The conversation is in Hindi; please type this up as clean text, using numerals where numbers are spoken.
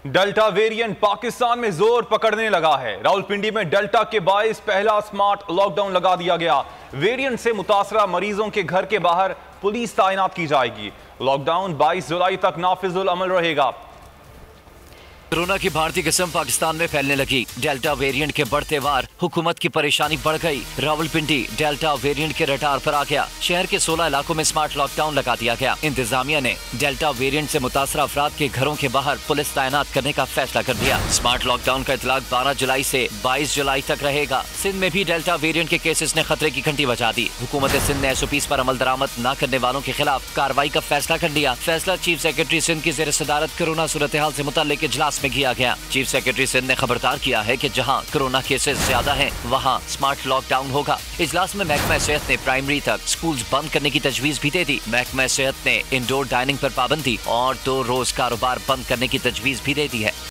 डेल्टा वेरिएंट पाकिस्तान में जोर पकड़ने लगा है। रावलपिंडी में डेल्टा के बायस पहला स्मार्ट लॉकडाउन लगा दिया गया। वेरिएंट से मुतासरा मरीजों के घर के बाहर पुलिस तैनात की जाएगी। लॉकडाउन 22 जुलाई तक नाफिजुल अमल रहेगा। कोरोना की भारतीय किस्म पाकिस्तान में फैलने लगी। डेल्टा वेरिएंट के बढ़ते वार हुकूमत की परेशानी बढ़ गई। रावलपिंडी डेल्टा वेरिएंट के रडार पर आ गया। शहर के 16 इलाकों में स्मार्ट लॉकडाउन लगा दिया गया। इंतजामिया ने डेल्टा वेरिएंट से मुतासरा अफराद के घरों के बाहर पुलिस तैनात करने का फैसला कर दिया। स्मार्ट लॉकडाउन का इतलाक 12 जुलाई से 22 जुलाई तक रहेगा। सिंध में भी डेल्टा वेरिएंट के केसेस ने खतरे की घंटी बजा दी। हुकूमत सिंध ने SOPs पर अमल दरामद न करने वालों के खिलाफ कार्रवाई का फैसला कर लिया। फैसला चीफ सेक्रेटरी सिंध की जेर सदारत कोरोना सूरत हाल से मुतल्लिक इजलास में किया गया। चीफ सेक्रेटरी सिंध ने खबरदार किया है कि जहां कोरोना केसेस ज्यादा हैं, वहां स्मार्ट लॉकडाउन होगा। इजलास में महकमा सेहत ने प्राइमरी तक स्कूल्स बंद करने की तजवीज भी दे दी। महकमा सेहत ने इंडोर डाइनिंग पर पाबंदी और 2 रोज कारोबार बंद करने की तजवीज भी दे दी है।